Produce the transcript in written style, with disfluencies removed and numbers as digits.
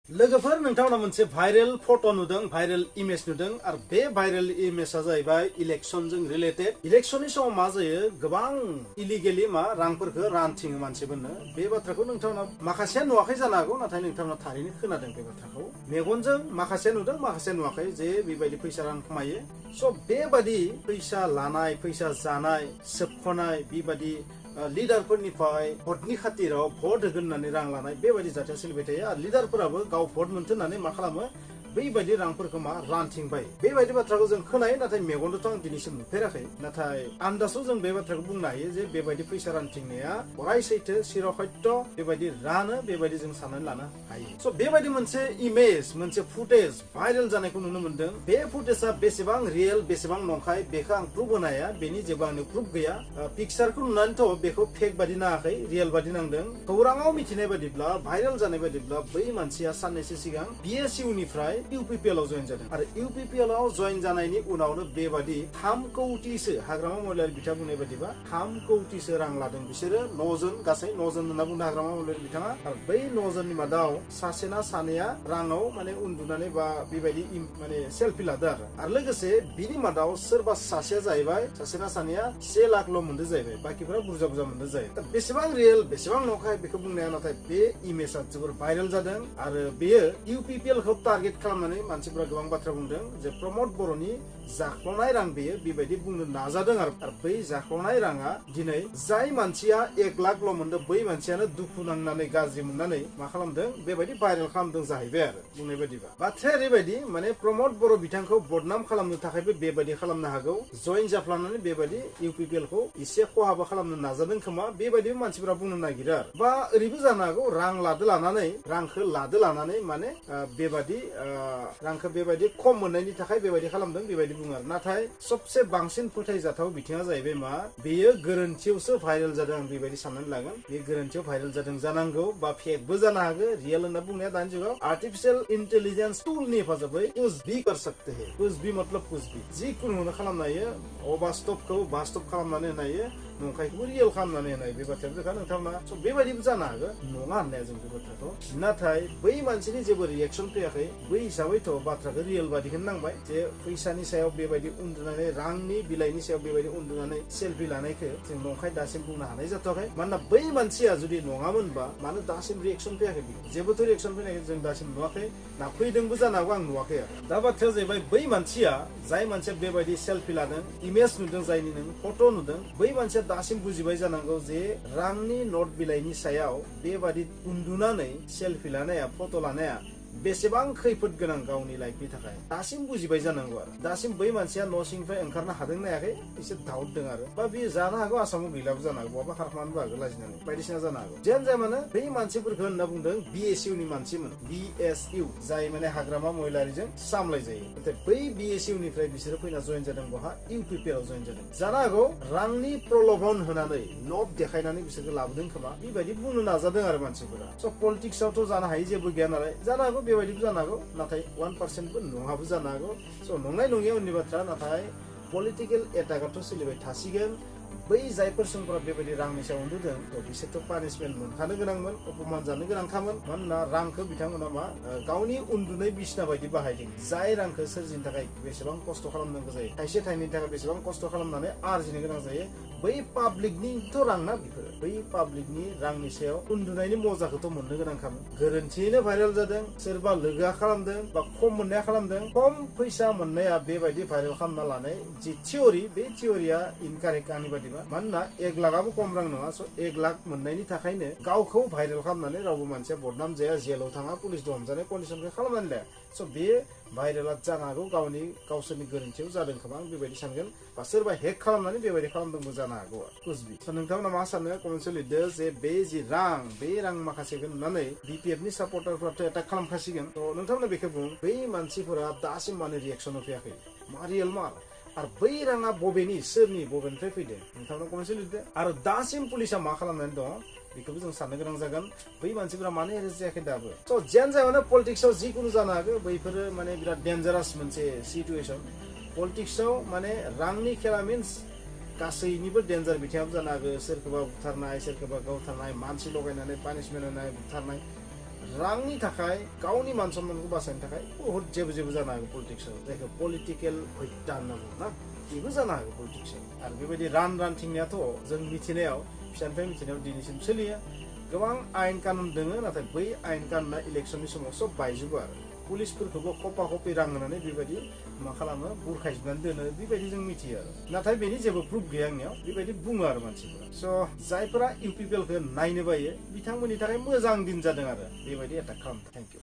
लोगोफोर नोंथांमोना मोनसे भाइरेल फट' नुदों भाइरेल इमेज नुदों आरो बे भाइरेल इमेजआ जाहैबाय इलेक्शनजों रिलेटेड इलेक्शननि समाव मा जायो गोबां इलिगेलि मा रांफोरखौ रानथिङो मानसिफोरनो बे बाथ्राखौ नोंथांमोना माखासेया नुवाखै जानो हागौ नाथाय नोंथांमोना थारैनो खोनादों बे बाथ्राखौ मेगनजों माखासेया नुदों माखासेया नुवाखै जे बेबायदि फैसा रां खामायो स' बेबादि फैसा लानाय फैसा जानाय सोबख'नाय बेबादि लिडारफोरनिफ्राय भटनि खाथिराव भट होगोन होननानै रां लानाय बेबायदि जाथाया सोलिबाय थायो आरो लिडारफोराबो गाव भट मोनथों होननानै मा खालामो बैबायदि रांफोरखौ मा रानथिंबाय बेबायदि बाथ्राखौ जों खोनायो नाथाय मेगनजोंथ' आं दिनैसिम नुफेराखै नाथाय आन्दासाव जों बे बाथ्राखौ बुंनो हायो जे बेबायदि फैसा रानथिंनाया अराय सैथो चिर सत्य बेबायदि रानो बेबायदि जों साननानै लानो हायो स' बेबायदि मोनसे इमेज मोनसे फुटेज भाइरेल जानायखौ नुनो मोनदों बे फुटेजआ बेसेबां रियेल बेसेबां नंखाय बेखौ आं प्रुफ होनो हाया बेनि जेबो आंनि प्रुफ गैया पिक्सारखौ नुनानैथ' बेखौ फेक बादि नाङाखै रियेल बादि नांदों खौराङाव मिथिनाय बादिब्ला भाइरेल जानाय बादिब्ला बै मानसिया साननैसो सिगां BSU निफ्राय UPPL आव जइन जादों आरो UPPL आव जइन जानायनि उनावनो बेबादि 3 कौटिसो हाग्रामा महिलारि बिथाङा बुंनाय बादिबा 3 कौटिसो रां लादों बिसोरो 9 जन गासै 9 जन होनना बुंदों हाग्रामा महिलारि बिथाङा आरो बै 9 जननि मादाव सासेना सानैया राङाव माने उन्दुनानै बा बेबायदि माने सेल्फि लादों आरो लोगोसे बिनि मादाव सोरबा सासेया जाहैबाय सासेना सानैया 1 लाखल' मोनदों जाहैबाय बाकिफोरा बुरजा बुरजा मोनदों जायो दा बेसेबां रियेल बेसेबां नंखाय बेखौ बुंनाया नाथाय बे इमेजआ जोबोर भाइरेल जादों आरो बेयो UPPL खौ टारगेट खालामनानै मानसिफोरा गोबां बाथ्रा बुंदों जे प्रमद बर'नि जाख्ल'नाय रां बेयो बेबायदि बुंनो नाजादों आरो बै जाख्ल'नाय राङा दिनै जाय मानसिया 1 लाखल' मोनदों बै मानसियानो दुखु नांनानै गाज्रि मोननानै मा खालामदों बेबायदि भाइरेल खालामदों जाहैबाय आरो बुंनाय बायदिबा बाथ्राया ओरैबायदि माने प्रमद बर' बिथांखौ बदनाम खालामनो थाखायबो बेबायदि खालामनो हागौ जइन जाफ्लानानै बेबायदि UPPL खौ एसे खहाबो खालामनो नाजादों खोमा बेबायदि मानसिफोरा बुंनो नागिरो आरो बा ओरैबो जानो हागौ रांखौ लादो लानानै माने बेबायदि रांखौ बेबायदि खम मोननायनि थाखाय बेबायदि खालामदों बेबायदि बुङो आरो नाथाय सबसे बांसिन फोथायजाथाव बिथिङा जाहैबाय मा बेयो गोरोन्थियावसो भाइरेल जादों आं बेबायदि साननानै लागोन बे गोरोन्थियाव भाइरेल जादों जानांगौ बा फेकबो जानो हागौ रियेल होनना बुंनाया दानि जुगाव आर्टिफिशियल इन्टेलिजेंस टुलनि हेफाजाबै कुछ भी कर सकते हैं कुछ भी मतलब कुछ भी जिखुनु खालामनो हायो अबास्तबखौ बास्तब खालामनानै होनो हायो नंखायखौबो रियेल खालामनानै होनाय बे बाथ्राया रोखा नोंथांमोना स' बेबायदिबो जानो हागौ नङा होननाया जों बे बाथ्राखौ नाथाय बै मानसिनि जेबो रिएक्सन फैयाखै बै हिसाबैथ' बाथ्राखौ रियेल बादिखौनो नांबाय जे फैसानि सायाव बेबायदि उन्दुनानै रांनि बिलाइनि सायाव बेबायदि उन्दुनानै सेल्फि लानायखौ जों नंखाय दासिम बुंनो हानाय जाथ'वाखै मानोना बै मानसिया जुदि नङामोनबा मानो दासिम रिएक्सन फैयाखै जेबोथ' रिएक्सन फैनायखौ जों दासिम नुवाखै ना फैदोंबो जानो हागौ आं नुवाखै आरो दा बाथ्राया जाहैबाय बै मानसिया जाय मानसिया बेबायदि सेल्फि लादों इमेज नुदों जायनि नों फट' नुदों बै मानसिया दासिम बुजिबाय जानांगौ जे रांनि नट बिलाइनि सायाव बेबादि उन्दुनानै सेल्फि लानाया फट' लानाया बेसेबां खैफोद गोनां गावनि लाइफनि थाखाय दासिम बुजिबाय जानांगौ आरो दासिम बै मानसिया न' सिंनिफ्राय ओंखारनो हादों ना हायाखै एसे दाउट दं आरो बा बेयो जानो हागौ आसामाव गैलाबो जानो हागौ बहाबा खारखोमानोबो हागौ लाजिनानै बायदिसिना जानो हागौ जियानो जाया मानो बै मानसिफोरखौ होनना बुंदों BSU नि मानसिमोन BSU जाय माने हाग्रामा महिलारिजों सामलाय जायो नाथाय बै BSU निफ्राय बिसोरो फैना जइन जादों बहा UPPL आव जइन जादों जानो हागौ रांनि प्रलोभन होनानै लब देखायनानै बिसोरखौ लाबोदों खोमा बेबायदि बुंनो नाजादों आरो मानसिफोरा स' पलिटिक्सआवथ' जानो हायै जेबो गैया नालाय जानो हागौ बेबायदिबो जानो हागौ नाथाय 1%बो नङाबो जानो हागौ स' नंनाय नङिया उननि बाथ्रा नाथाय पलिटिकेल एटाकआथ' सोलिबाय थासिगोन बै जायफोर सुबुंफोरा बेबायदि रांनि सायाव उन्दुदों बिसोरथ' पानिशमेन्ट मोनखानो गोनांमोन अपमान जानो गोनांखामोन मानोना रांखौ बिथांमोना मा गावनि उन्दुनाय बिसिना बायदि बाहायदों जाय रांखौ सोरजिनो थाखाय बेसेबां खस्थ' खालामनांगौ जायो थाइसे थाइनैनि थाखाय बेसेबां खस्थ' खालामनानै आरजिनो गोनां जायो बै पाब्लिकनिथ' रां ना बेफोरो बै पाब्लिकनि रांनि सायाव उन्दुनायनि मजाखौथ' मोननो गोनांखामोन गोरोन्थियैनो भाइरेल जादों सोरबा लोगोआ खालामदों बा खम मोननाया खालामदों खम फैसा मोननाया बेबायदि भाइरेल खालामना लानाय जि थियरि बे थियरिया इनकारेक्ट आंनि बादिबा मानोना 1 लाखआबो खम रां नङा स' 1 लाख मोननायनि थाखायनो गावखौ भाइरेल खालामनानै रावबो मानसिया बदनाम जाया जेलाव थाङा पुलिसजों हमजानाय कन्डिसनखौ खालामनानै लाया स' बे भाइरेला जानो हागौ गावसोरनि गोरोन्थियाव जादों खोमा आं बेबायदि सानगोन बा सोरबा हेक खालामनानै बेबायदि खालामदोंबो जानो हागौ कुचबि स' नोंथांमोना मा सानो कमेन्टआव लिरदो जे बे जि बे रां माखासेखौ नुनानै BPF नि सापर्टारफोराथ' एटाक खालामखासिगोन थ' नोंथांमोना बेखौ बुं बै मानसिफोरा दासिम मानो रिएक्सन होफैयाखै मा रियेल मार आरो बै राङा बबेनिफ्राय फैदों नोंथांमोना कमेन्टआव लिरदो आरो दासिम पुलिसा मा खालामनानै दङ बेखौबो जों साननो गोनां जागोन बै मानसिफोरा मानो एरेस्ट जायाखै दाबो स' जियानो जाया मानो पलिटिक्सआव जिखुनु जानो हागौ बैफोरो माने बिराद डेन्जारास मोनसे सिचुवेसन पलिटिक्सआव माने रांनि खेला मिन्स गासैनिबो डेन्जार बिथिङाव जानो हागौ सोरखौबा बुथारनाय सोरखौबा गावथारनाय मानसि लगायनानै पानिशमेन्ट होनाय बुथारनाय रांनि थाखाय गावनि मान सम्मानखौ बासायनो थाखाय बहुत जेबो जानो हागौ पलिटिक्सआव जायखौ पलिटिकेल हत्या होनना बुङो ना बेबो जानो हागौ पलिटिक्सआव आरो बेबायदि रानथिंनायाथ' जों मिथिनायाव फिसानिफ्राय मिथिनायाव दिनैसिम सोलियो गोबां आयेन कानुन दोङो नाथाय बै आयेन कानुना इलेक्सननि समाव सब बायजोबो आरो पुलिसफोरखौबो कपि रां होनानै बेबायदि मा खालामो बुरखायजोबनानै दोनो बेबायदि जों मिथियो आरो नाथाय बेनि जेबो प्रुफ गैया आंनियाव बेबायदि बुङो आरो मानसिफोरा स' जायफोरा इउपिपिएलखौ नायनो बायो बिथांमोननि थाखाय मोजां दिन जादों आरो बेबायदि एटाक खालामदों थेंक इउ